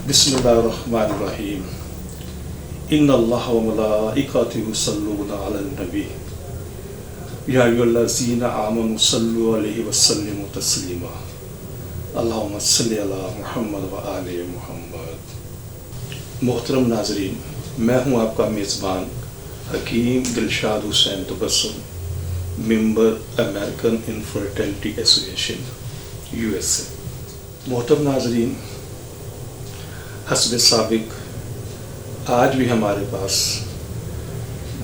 बिस्मिल्लाहिर्रहमानिर्रहीम। इन्नल्लाह व मलाइकतहु युसल्लूना अलन नबी या अय्युहल्लज़ीना आमनु सल्लु अलैहि व सल्लिमु तस्लीमा। अल्लाहुम्मा सल्लि अला मुहम्मद व आले मुहम्मद। मोहतरम नाज़रीन, मैं हूँ आपका मेज़बान Hakeem Dilshad Hussain Tabassum, member American infertility association USA। मोहतरम नाज़रीन, हस्ब साबिक आज भी हमारे पास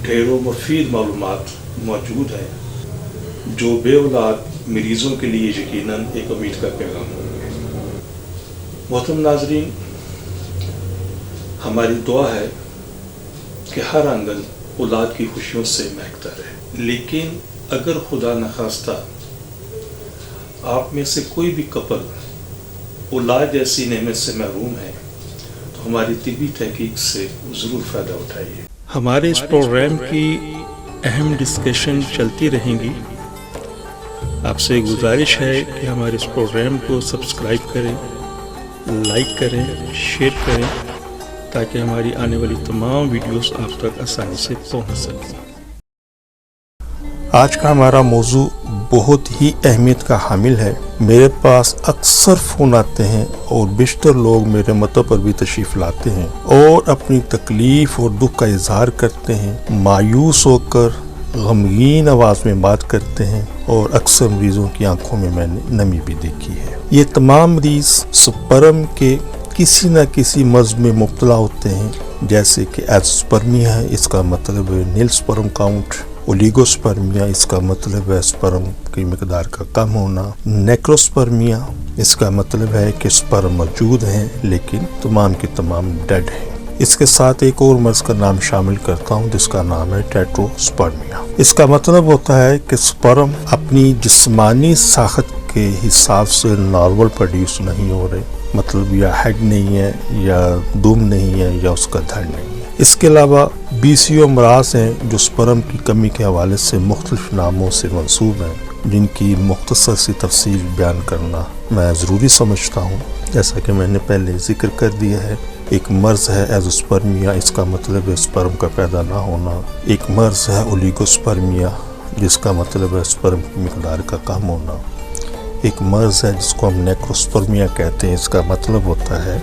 ढेरों मुफीद मालूमात मौजूद हैं जो बेऔलाद मरीज़ों के लिए यकीनन एक उम्मीद का पैगाम होंगे। मोहतरम नाज़रीन, हमारी दुआ है कि हर आंगन औलाद की खुशियों से महकता रहे, लेकिन अगर खुदा न खास्ता आप में से कोई भी कपल औलाद जैसी नेमत से महरूम है तो हमारी तिबी तहकीक से ज़रूर फ़ायदा उठाइए। हमारे इस प्रोग्राम की अहम डिस्कशन चलती रहेंगी। आपसे गुजारिश है कि हमारे इस प्रोग्राम को सब्सक्राइब करें, लाइक करें, शेयर करें ताकि हमारी आने वाली तमाम वीडियोस आप तक आसानी से पहुंच सकें। आज का हमारा मौजू बहुत ही अहमियत का हामिल है। मेरे पास अक्सर फ़ोन आते हैं और बेशतर लोग मेरे मतों पर भी तशरीफ़ लाते हैं और अपनी तकलीफ़ और दुख का इजहार करते हैं, मायूस होकर गमगीन आवाज़ में बात करते हैं और अक्सर मरीज़ों की आंखों में मैंने नमी भी देखी है। ये तमाम मरीज़ स्पर्म के किसी न किसी मर्ज़ में मुब्तला होते हैं, जैसे कि एज़ोस्पर्मिया है, इसका मतलब है नील स्पर्म काउंट। ओलिगोस्पर्मिया, इसका मतलब है स्पर्म की मिकदार का कम होना। नेक्रोस्पर्मिया, इसका मतलब है कि स्पर्म मौजूद हैं लेकिन तमाम के तमाम डेड हैं। इसके साथ एक और मर्ज़ का नाम शामिल करता हूँ जिसका नाम है टेट्रोस्पर्मिया। इसका मतलब होता है कि स्पर्म अपनी जिस्मानी साखत के हिसाब से नॉर्मल प्रोड्यूस नहीं हो रहे, मतलब या हेड नहीं है या दुम नहीं है या उसका धड़ नहीं है। इसके अलावा BCO अमराज हैं जो स्पर्म की कमी के हवाले से मुख्तलिफ नामों से मंसूब हैं, जिनकी मुख्तसर सी तफसील बयान करना मैं ज़रूरी समझता हूँ। जैसा कि मैंने पहले जिक्र कर दिया है, एक मर्ज़ है एज़ोस्पर्मिया, इसका मतलब है स्पर्म का पैदा ना होना। एक मर्ज़ है ओलिगोस्पर्मिया, जिसका मतलब है स्पर्म की मिकदार का कम होना। एक मर्ज़ है जिसको हम नेक्रोस्पर्मिया कहते हैं, इसका मतलब होता है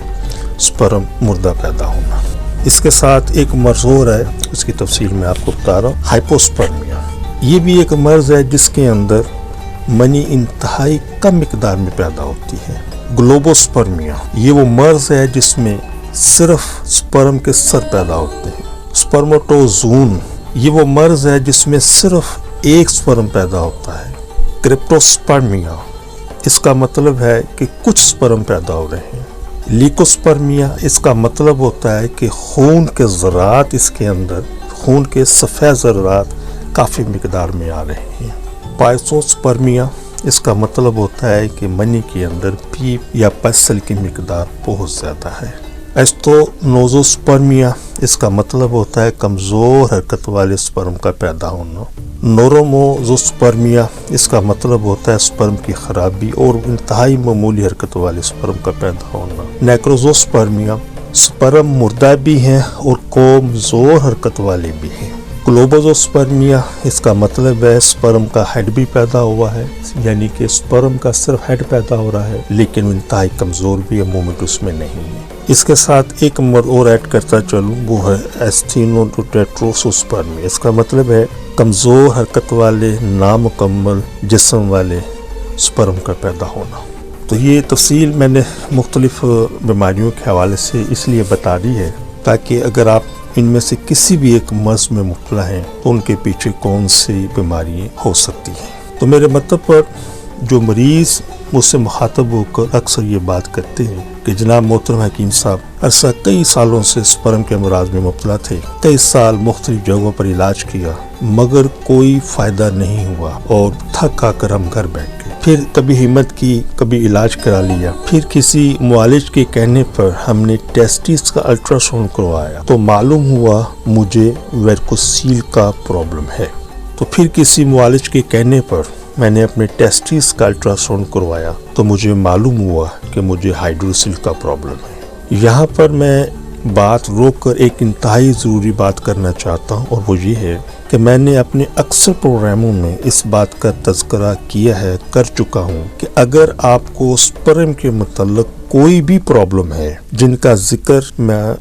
स्पर्म मुर्दा पैदा होना। इसके साथ एक मर्ज़ और है, उसकी तफसील मैं आपको बता रहा हूँ, हाइपोस्पर्मिया। ये भी एक मर्ज़ है जिसके अंदर मनी इंतहाई कम मिकदार में पैदा होती है। ग्लोबोस्पर्मिया, ये वो मर्ज़ है जिसमें सिर्फ स्पर्म के सर पैदा होते हैं। स्पर्मेटोजून, ये वो मर्ज़ है जिसमें सिर्फ एक स्पर्म पैदा होता है। क्रिप्टोस्पर्मिया, इसका मतलब है कि कुछ स्पर्म पैदा हो रहे हैं। लीकोस्पर्मिया, इसका मतलब होता है कि खून के ज़रात, इसके अंदर खून के सफ़ेद ज़रात काफ़ी मिकदार में आ रहे हैं। पाइसोस्पर्मिया, इसका मतलब होता है कि मनी के अंदर पीप या पसल की मिकदार बहुत ज़्यादा है। एस्टोनोजोस्पर्मिया, इसका मतलब होता है कमज़ोर हरकत वाले स्पर्म का पैदा होना। नोरोमोजोस्पर्मिया, इसका मतलब होता है स्पर्म की खराबी और इंतहाई मामूली हरकत वाले स्पर्म का पैदा होना। नेक्रोजोस्पर्मिया, स्पर्म मुर्दा भी हैं और कमज़ोर हरकत वाले भी हैं। ग्लोबोजोस्पर्मिया, इसका मतलब है स्पर्म का हेड भी पैदा हुआ है, यानी कि स्पर्म का सिर्फ हेड पैदा हो रहा है लेकिन इंतहाई कमज़ोर भी है, मूवमेंट उसमें नहीं है। इसके साथ एक मर्द और ऐड करता चलूँ, वो है एस्टिनोटेट्रोसोस्पर्मिया। इसका मतलब है कमज़ोर हरकत वाले नामुकम्मल जिस्म वाले स्पर्म का पैदा होना। तो ये तफसील मैंने मुख्तलिफ बीमारियों के हवाले से इसलिए बता दी है ताकि अगर आप इनमें से किसी भी एक मर्ज़ में मुब्तला हैं तो उनके पीछे कौन सी बीमारियाँ हो सकती हैं। तो मेरे मतलब पर जो मरीज़ मुझसे मुखातब होकर अक्सर ये बात करते हैं कि जनाब मोहतरम हकीम साहब, अरसा कई सालों से स्पर्म के अमराज में मुब्तला थे, कई साल मुख्तलिफ जगहों पर इलाज किया मगर कोई फ़ायदा नहीं हुआ और थक आकर हम घर बैठ गए। फिर कभी हिम्मत की, कभी इलाज करा लिया, फिर किसी मुआलिज के कहने पर हमने टेस्टिस का अल्ट्रासाउंड करवाया तो मालूम हुआ मुझे वेरिकोसील का प्रॉब्लम है। तो फिर किसी मुआलिज के कहने पर मैंने अपने टेस्टिस का अल्ट्रासाउंड करवाया तो मुझे मालूम हुआ कि मुझे हाइड्रोसिल का प्रॉब्लम है। यहाँ पर मैं बात रोक कर एक इंतहाई ज़रूरी बात करना चाहता हूँ, और वो ये है कि मैंने अपने अक्सर प्रोग्रामों में इस बात का तज़किरा किया है, कर चुका हूँ कि अगर आपको स्पर्म के मुतल्लिक़ कोई भी प्रॉब्लम है, जिनका जिक्र मैं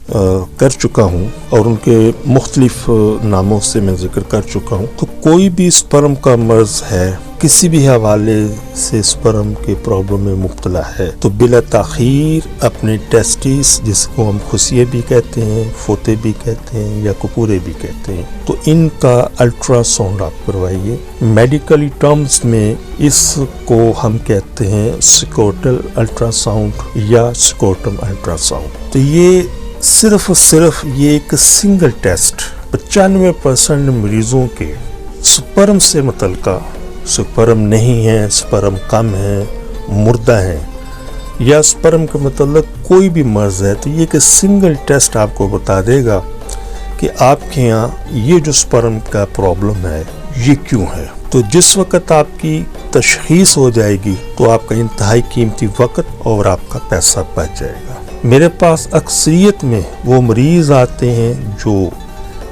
कर चुका हूँ और उनके मुख्तलिफ नामों से मैं जिक्र कर चुका हूँ, तो कोई भी स्पर्म का मर्ज़ है, किसी भी हवाले से स्पर्म के प्रॉब्लम में मुब्तला है, तो बिला ताख़ीर अपने टेस्टिस, जिसको हम खुसिये भी कहते हैं, फोते भी कहते हैं या कपूरे भी कहते हैं, तो इनका अल्ट्रासाउंड आप करवाइए। मेडिकली टर्म्स में इसको हम कहते हैं स्कोटल अल्ट्रासाउंड या स्कोटम अल्ट्रासाउंड। तो ये सिर्फ ये एक सिंगल टेस्ट 95% मरीजों के स्पर्म से मुतल्लिक़, स्पर्म नहीं है, स्पर्म कम है, मुर्दा है, या स्पर्म के मतलब कोई भी मर्ज़ है, तो ये एक सिंगल टेस्ट आपको बता देगा कि आपके यहाँ ये जो स्पर्म का प्रॉब्लम है ये क्यों है। तो जिस वक़्त आपकी तशख़ीस हो जाएगी तो आपका इंतहाई कीमती वक़्त और आपका पैसा बच जाएगा। मेरे पास अक्सरियत में वो मरीज़ आते हैं जो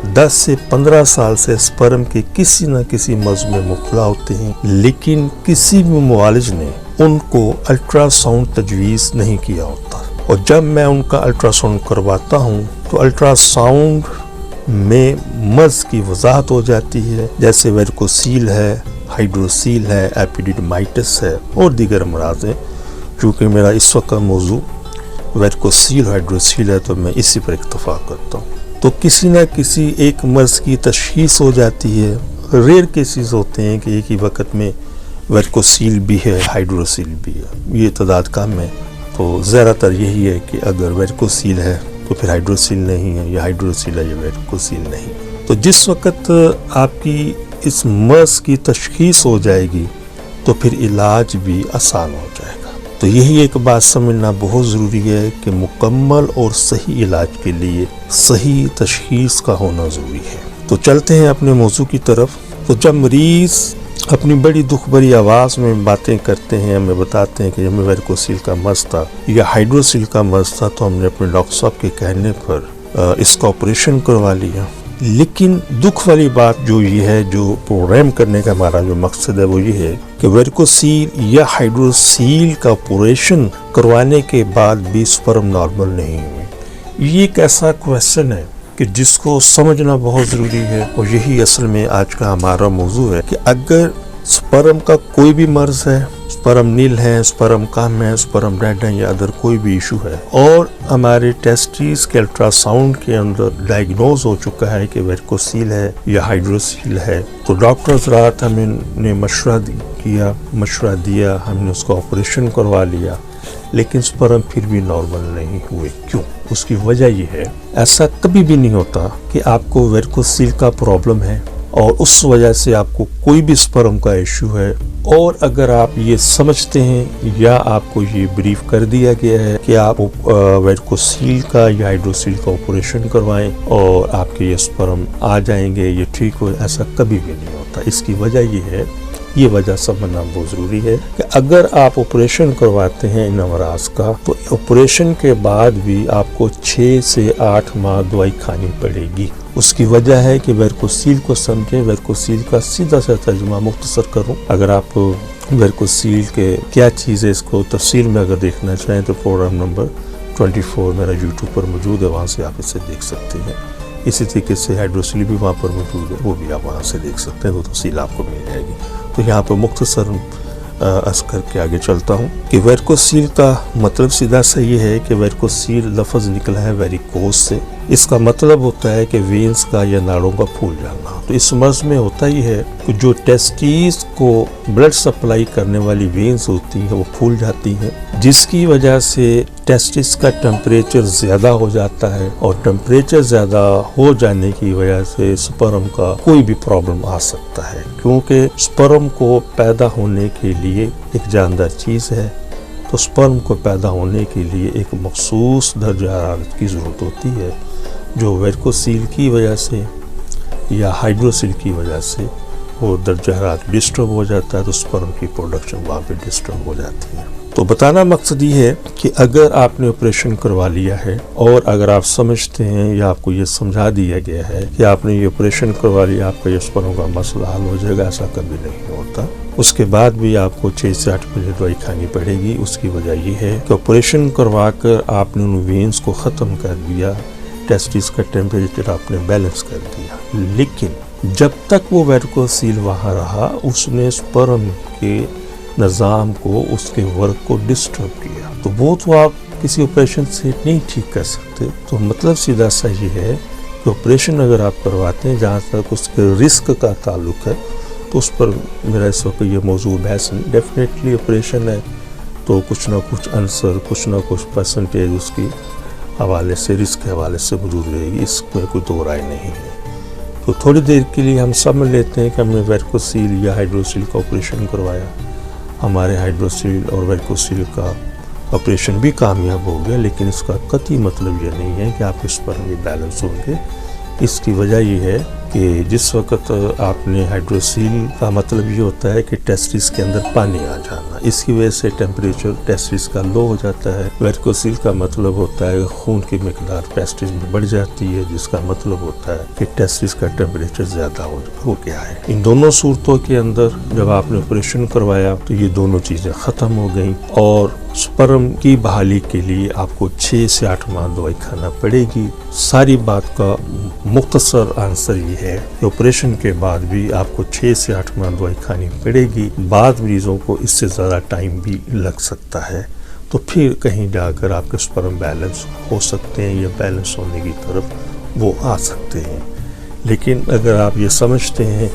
10 से 15 साल से स्पर्म के किसी न किसी मर्ज़ में मुब्तला होते हैं, लेकिन किसी भी मुआलिज ने उनको अल्ट्रासाउंड तजवीज़ नहीं किया होता। और जब मैं उनका अल्ट्रासाउंड करवाता हूँ तो अल्ट्रासाउंड में मर्ज़ की वजाहत हो जाती है, जैसे वेरिकोसील है, हाइड्रोसील है, एपिडिडमाइटिस है और दीगर अमराज हैं। चूँकि मेरा इस वक्त का मौजू वेरिकोसील हाइड्रोसील है तो मैं इसी पर इक्तफा करता हूँ। तो किसी न किसी एक मर्ज़ की तशख़ीस हो जाती है। रेयर केसेस होते हैं कि एक ही वक्त में वेरिकोसील भी है, हाइड्रोसील भी है, ये तादाद कम है। तो ज़्यादातर यही है कि अगर वेरिकोसील है तो फिर हाइड्रोसील नहीं है, या हाइड्रोसील है या वेरिकोसील नहीं। तो जिस वक्त आपकी इस मर्ज़ की तशख़ीस हो जाएगी तो फिर इलाज भी आसान हो जाएगा। तो यही एक बात समझना बहुत ज़रूरी है कि मुकम्मल और सही इलाज के लिए सही तशख़ीस का होना ज़रूरी है। तो चलते हैं अपने मौजू की तरफ। तो जब मरीज़ अपनी बड़ी दुख भरी आवाज़ में बातें करते हैं, हमें बताते हैं कि हमें वेरिकोसील का मर्ज़ था या हाइड्रोसील का मर्ज़ था, तो हमने अपने डॉक्टर साहब के कहने पर इसका ऑपरेशन करवा लिया। लेकिन दुख वाली बात जो ये है, जो प्रोग्राम करने का हमारा जो मकसद है वो ये है कि वेरिकोसील या हाइड्रोसील का ऑपरेशन करवाने के बाद भी स्पर्म नॉर्मल नहीं हुए। ये एक ऐसा क्वेश्चन है कि जिसको समझना बहुत ज़रूरी है, और यही असल में आज का हमारा मौजू है कि अगर स्पर्म का कोई भी मर्ज़ है, स्पर्म नील है, स्पर्म कम है, स्पर्म रेड है या अदर कोई भी इशू है, और हमारे टेस्टिस के अल्ट्रासाउंड के अंदर डायग्नोज हो चुका है कि वेरिकोसील है या हाइड्रोसील है, तो डॉक्टर्स रात हमने मशवरा दिया, हमने उसका ऑपरेशन करवा लिया, लेकिन स्पर्म फिर भी नॉर्मल नहीं हुए। क्यों? उसकी वजह ये है, ऐसा कभी भी नहीं होता कि आपको वेरिकोसील का प्रॉब्लम है और उस वजह से आपको कोई भी स्पर्म का इशू है, और अगर आप ये समझते हैं या आपको ये ब्रीफ कर दिया गया है कि आप वेरिकोसील का या हाइड्रोसील का ऑपरेशन करवाएं और आपके ये स्पर्म आ जाएंगे, ये ठीक हो, ऐसा कभी भी नहीं होता। इसकी वजह ये है, ये वजह समझना बहुत ज़रूरी है कि अगर आप ऑपरेशन करवाते हैं इन अमराज का, तो ऑपरेशन के बाद भी आपको 6 से 8 माह दवाई खानी पड़ेगी। उसकी वजह है कि वेरिकोसील को समझें। वेरिकोसील का सीधा सा तर्जुमा मुख्तसर करूं, अगर आप वेरिकोसील के क्या चीज़ है इसको तफसील में अगर देखना चाहें तो प्रोग्राम नंबर 24 मेरा यूट्यूब पर मौजूद है, वहाँ से आप इसे देख सकते हैं। इसी तरीके से हाइड्रोसील भी वहाँ पर मौजूद है, वो भी आप वहाँ से देख सकते हैं, वो तफसील आपको मिल जाएगी। तो यहाँ पर मुख्तसर अर्ज़ करके आगे चलता हूँ कि वेरिकोसील का मतलब सीधा सा ये है कि वेरिकोसील लफ्ज़ निकला है वेरिकोस से। इसका मतलब होता है कि वेंस का या नाड़ों का फूल जाना। तो इस मर्ज़ में होता ही है कि जो टेस्टिस को ब्लड सप्लाई करने वाली वेंस होती हैं वो फूल जाती हैं, जिसकी वजह से टेस्टिस का टेम्परेचर ज़्यादा हो जाता है, और टेम्परेचर ज़्यादा हो जाने की वजह से स्पर्म का कोई भी प्रॉब्लम आ सकता है, क्योंकि स्पर्म को पैदा होने के लिए एक जानदार चीज़ है। तो स्पर्म को पैदा होने के लिए एक मखसूस दर्जा हरारत की ज़रूरत होती है, जो वेरिकोसील की वजह से या हाइड्रोसील की वजह से वो दर्जा हरारत डिस्टर्ब हो जाता है, तो स्पर्म की प्रोडक्शन वहाँ पे डिस्टर्ब हो जाती है। تو بتانا مقصد یہ ہے کہ اگر آپ نے آپریشن کروا لیا ہے اور اگر آپ سمجھتے ہیں یا آپ کو یہ سمجھا دیا گیا ہے کہ آپ نے یہ آپریشن کروا لیا آپ کا یہ سپرم کا مسئلہ حل ہو جائے گا، ایسا کبھی نہیں ہوتا. اس کے بعد بھی آپ کو 6 سے 8 مہینے دوائی کھانی پڑے گی. اس کی وجہ یہ ہے کہ آپریشن کروا کر آپ نے ان وینز کو ختم کر دیا، ٹیسٹس کا ٹیمپریچر آپ نے بیلنس کر دیا، لیکن جب تک وہ ویریکوسیل وہاں رہا اس نے سپرم کے نظام کو، اس کے ورک کو ڈسٹرب کیا. تو وہ تو آپ کسی آپریشن سے نہیں ٹھیک کر سکتے. تو مطلب سیدھا سا یہ ہے کہ آپریشن اگر آپ کرواتے ہیں جہاں تک اس کے رسک کا تعلق ہے تو اس پر میرا اس وقت یہ موضوع بحث نہیں. ڈیفینیٹلی آپریشن ہے تو کچھ نہ کچھ عنصر، کچھ نہ کچھ پرسنٹیج اس کی حوالے سے، رسک کے حوالے سے موجود رہے گی، اس میں کوئی دو رائے نہیں ہے. تو تھوڑی دیر کے لیے ہم سمجھ لیتے ہیں کہ ہم نے ویریکوسیل یا ہائیڈروسیل کا آپریشن کروایا. ہمارے ہائیڈروسیل اور ویریکوسیل کا آپریشن بھی کامیاب ہو گیا، لیکن اس کا قطعی مطلب یہ نہیں ہے کہ آپ اس پر بھی بیلنس ہوں گے. اس کی وجہ یہ ہے کہ جس وقت آپ نے ہائیڈروسیل کا مطلب یہ ہوتا ہے کہ ٹیسٹس کے اندر پانی آ جانا، اس کی وجہ سے ٹیمپریچر ٹیسٹس کا لو ہو جاتا ہے. ویریکوسیل کا مطلب ہوتا ہے خون کی مقدار ٹیسٹس میں بڑھ جاتی ہے، جس کا مطلب ہوتا ہے کہ ٹیسٹس کا ٹیمپریچر زیادہ ہو گیا ہے. ان دونوں صورتوں کے اندر جب آپ نے آپریشن کروایا تو یہ دونوں چیزیں ختم ہو گئیں، اور سپرم کی بحالی کے لیے آپ کو 6 سے 8 ماہ دوائی کھانا پڑے گی. ساری بات کا مختصر آنسر یہ ہے کہ آپریشن کے بعد بھی آپ کو 6 سے 8 ماہ دوائی کھانی پڑے گی. بعض مریضوں کو اس سے زیادہ ٹائم بھی لگ سکتا ہے، تو پھر کہیں جا کر آپ کے سپرم بیلنس ہو سکتے ہیں یا بیلنس ہونے کی طرف وہ آ سکتے ہیں. لیکن اگر آپ یہ سمجھتے ہیں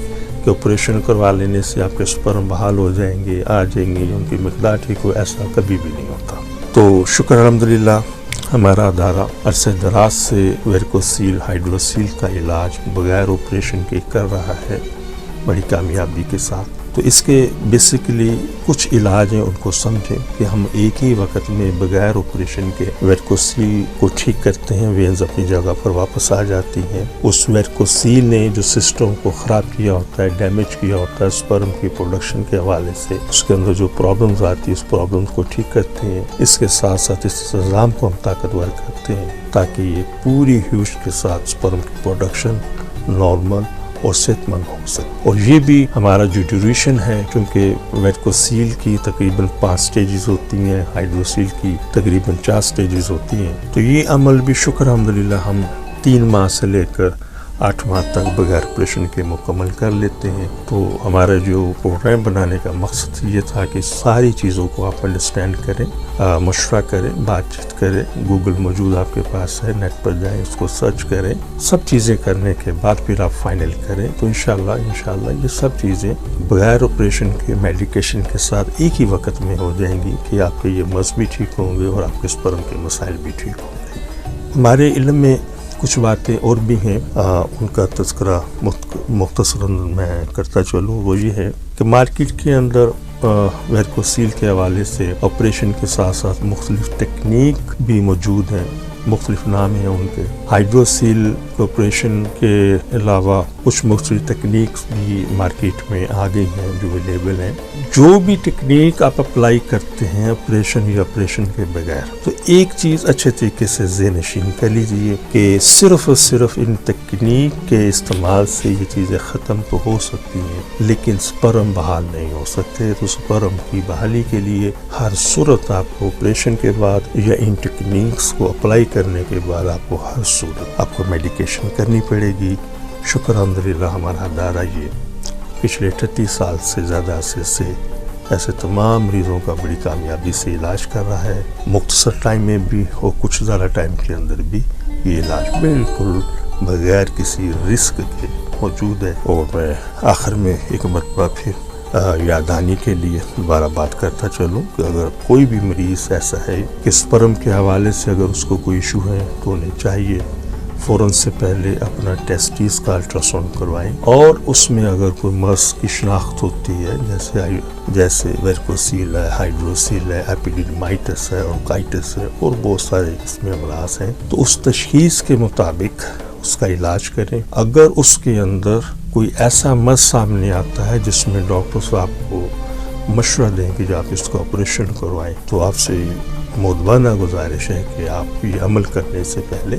کہ آپریشن کروا لینے سے آپ کے سپرم بحال ہو جائیں گے، آ جائیں گے، ان کی مقدار ٹھیک ہو، ایسا کبھی بھی نہیں ہوتا. تو شکر الحمدللہ ہمارا ادارہ عرصہ دراز سے ویریکوسیل ہائیڈروسیل کا علاج بغیر آپریشن کے کر رہا ہے بڑی کامیابی کے ساتھ. تو اس کے بیسیکلی کچھ علاج ہیں، ان کو سمجھیں کہ ہم ایک ہی وقت میں بغیر آپریشن کے ویریکوسیل کو ٹھیک کرتے ہیں، وینز اپنی جگہ پر واپس آ جاتی ہیں. اس ویریکوسیل نے جو سسٹم کو خراب کیا ہوتا ہے، ڈیمیج کیا ہوتا ہے سپرم کی پروڈکشن کے حوالے سے، اس کے اندر جو پرابلمز آتی ہیں اس پرابلمز کو ٹھیک کرتے ہیں. اس کے ساتھ ساتھ اس نظام کو ہم طاقتور کرتے ہیں تاکہ یہ پوری ہوش کے ساتھ سپرم کی پروڈکشن نارمل اور صحت مند ہو سکے. اور یہ بھی ہمارا جو ڈیوریشن ہے، کیونکہ ویریکوسیل کی تقریباً 5 سٹیجز ہوتی ہیں، ہائیڈروسیل کی تقریباً 4 سٹیجز ہوتی ہیں، تو یہ عمل بھی شکر الحمدللہ ہم 3 ماہ سے لے کر 8 ماہ تک بغیر آپریشن کے مکمل کر لیتے ہیں. تو ہمارا جو پروگرام بنانے کا مقصد یہ تھا کہ ساری چیزوں کو آپ انڈرسٹینڈ کریں، مشورہ کریں، بات چیت کریں. گوگل موجود آپ کے پاس ہے، نیٹ پر جائیں، اس کو سرچ کریں. سب چیزیں کرنے کے بعد پھر آپ فائنل کریں. تو انشاءاللہ یہ سب چیزیں بغیر آپریشن کے میڈیکیشن کے ساتھ ایک ہی وقت میں ہو جائیں گی کہ آپ کے یہ مرض بھی ٹھیک ہوں گے اور آپ کے سپرم کے مسائل بھی ٹھیک ہوں گے. ہمارے علم میں کچھ باتیں اور بھی ہیں، ان کا تذکرہ مختصراً میں کرتا چلوں. وہ یہ ہے کہ مارکیٹ کے اندر ویریکوسیل کے حوالے سے آپریشن کے ساتھ ساتھ مختلف ٹیکنیک بھی موجود ہیں، مختلف نام ہیں ان کے. ہائیڈروسیل آپریشن کے علاوہ کچھ مختلف ٹیکنیکس بھی مارکیٹ میں آ گئی ہیں جو اویلیبل ہیں. جو بھی ٹیکنیک آپ اپلائی کرتے ہیں آپریشن یا آپریشن کے بغیر، تو ایک چیز اچھے طریقے سے ذہن نشین کر لیجیے کہ صرف اور صرف ان ٹیکنیک کے استعمال سے یہ چیزیں ختم تو ہو سکتی ہیں، لیکن سپرم بحال نہیں ہو سکتے. تو سپرم کی بحالی کے لیے ہر صورت آپ کو آپریشن کے بعد یا ان ٹیکنیکس کو اپلائی کرنے کے بعد آپ کو ہر صورت آپ کو میڈیکیشن کرنی پڑے گی. شکر الحمدللہ ہمارا ادارہ یہ پچھلے 38 سال سے زیادہ عرصے سے ایسے تمام مریضوں کا بڑی کامیابی سے علاج کر رہا ہے، مختصر ٹائم میں بھی اور کچھ زیادہ ٹائم کے اندر بھی یہ علاج بالکل بغیر کسی رسک کے موجود ہے. اور میں آخر میں ایک مرتبہ پھر یاددہانی کے لیے دوبارہ بات کرتا چلوں کہ اگر کوئی بھی مریض ایسا ہے کہ سپرم کے حوالے سے اگر اس کو کوئی ایشو ہے تو انہیں چاہیے فوراً سے پہلے اپنا ٹیسٹس کا الٹراساؤنڈ کروائیں، اور اس میں اگر کوئی مرض کی شناخت ہوتی ہے جیسے ویریکوسیل ہے، ہائیڈروسیل ہے، ایپیڈیڈیمائٹس ہے، اورکائٹس ہے، اور بہت سارے اس میں امراض ہیں، تو اس تشخیص کے مطابق اس کا علاج کریں. اگر اس کے اندر کوئی ایسا مرض سامنے آتا ہے جس میں ڈاکٹر صاحب کو مشورہ دیں کہ جو آپ اس کو آپریشن کروائیں، تو آپ سے مؤدبانہ گزارش ہے کہ آپ یہ عمل کرنے سے پہلے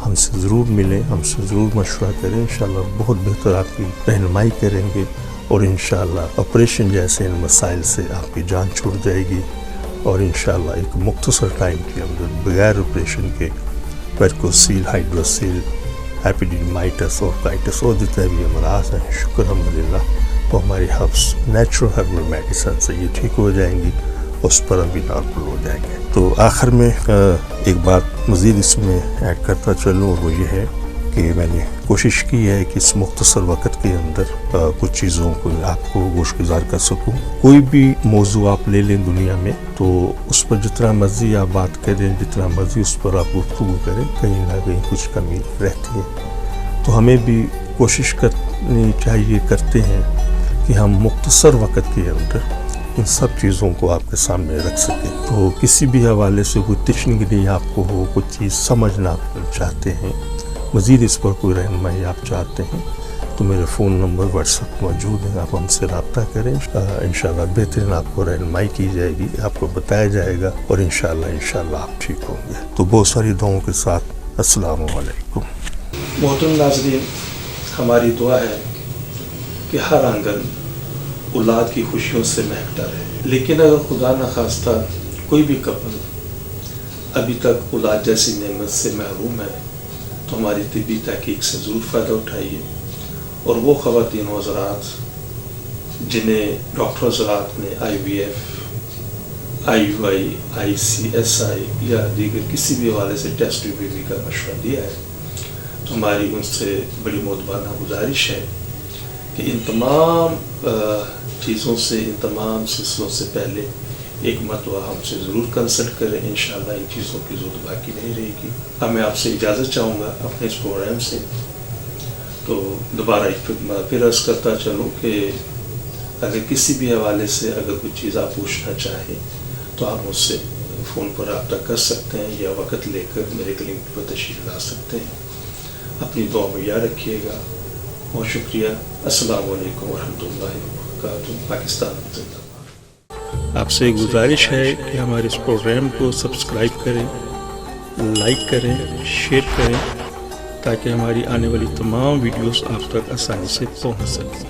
ہم سے ضرور ملیں، ہم سے ضرور مشورہ کریں. انشاءاللہ بہت بہتر آپ کی رہنمائی کریں گے، اور انشاءاللہ آپریشن جیسے ان مسائل سے آپ کی جان چھوٹ جائے گی، اور انشاءاللہ ایک مختصر ٹائم کے اندر بغیر آپریشن کے ویریکوسیل، ہائیڈروسیل، ایپیڈیڈیمائٹس اور کائٹس اور جتنے بھی امراض ہیں، شکر الحمدللہ وہ ہماری ہربس نیچرل ہربل میڈیسن سے یہ ٹھیک ہو جائیں گی، اس پر ہم بھی نارمل ہو جائیں گے. تو آخر میں ایک بات مزید اس میں ایڈ کرتا چلوں، اور وہ یہ ہے کہ میں نے کوشش کی ہے کہ اس مختصر وقت کے اندر کچھ چیزوں کو آپ کو گوش گزار کر سکوں. کوئی بھی موضوع آپ لے لیں دنیا میں، تو اس پر جتنا مرضی آپ بات کریں، جتنا مرضی اس پر آپ گفتگو کریں، کہیں نہ کہیں کچھ کمی رہتی ہے. تو ہمیں بھی کوشش کرنی چاہیے، کرتے ہیں کہ ہم مختصر وقت کے اندر ان سب چیزوں کو آپ کے سامنے رکھ سکیں. تو کسی بھی حوالے سے کوئی تشنگی آپ کو ہو، کوئی چیز سمجھنا چاہتے ہیں، مزید اس پر کوئی رہنمائی آپ چاہتے ہیں، تو میرے فون نمبر واٹس ایپ موجود ہیں، آپ ہم سے رابطہ کریں. انشاءاللہ بہترین آپ کو رہنمائی کی جائے گی، آپ کو بتایا جائے گا، اور انشاءاللہ آپ ٹھیک ہوں گے. تو بہت ساری دعاؤں کے ساتھ السلام علیکم. محترم ناظرین، ہماری دعا ہے کہ ہر آنگن اولاد کی خوشیوں سے مہکتا رہے. لیکن اگر خدا نخواستہ کوئی بھی کپل ابھی تک اولاد جیسی نعمت سے محروم ہے، تو ہماری طبی تحقیق سے ضرور فائدہ اٹھائیے. اور وہ خواتین و حضرات جنہیں ڈاکٹر حضرات نے IVF، IUI، ICSI یا دیگر کسی بھی حوالے سے ٹیسٹ بیبی کا مشورہ دیا ہے، تو ہماری ان سے بڑی مؤدبانہ گزارش ہے کہ ان تمام چیزوں سے، ان تمام سلسلوں سے پہلے ایک مرتبہ ہم سے ضرور کنسلٹ کریں. انشاءاللہ ان چیزوں کی ضرورت باقی نہیں رہے گی. اب میں آپ سے اجازت چاہوں گا اپنے اس پروگرام سے. تو دوبارہ ایک پھر عرض کرتا چلوں کہ اگر کسی بھی حوالے سے اگر کوئی چیز آپ پوچھنا چاہیں، تو آپ مجھ سے فون پر رابطہ کر سکتے ہیں، یا وقت لے کر میرے کلینک پر تشریف لا سکتے ہیں. اپنی دعا میں یاد رکھیے گا. بہت شکریہ. السلام علیکم ورحمۃ اللہ وبرکاتہ. پاکستان زندہ باد. آپ سے گزارش ہے کہ ہمارے اس پروگرام کو سبسکرائب کریں، لائک کریں، شیئر کریں، تاکہ ہماری آنے والی تمام ویڈیوز آپ تک آسانی سے پہنچ سکیں.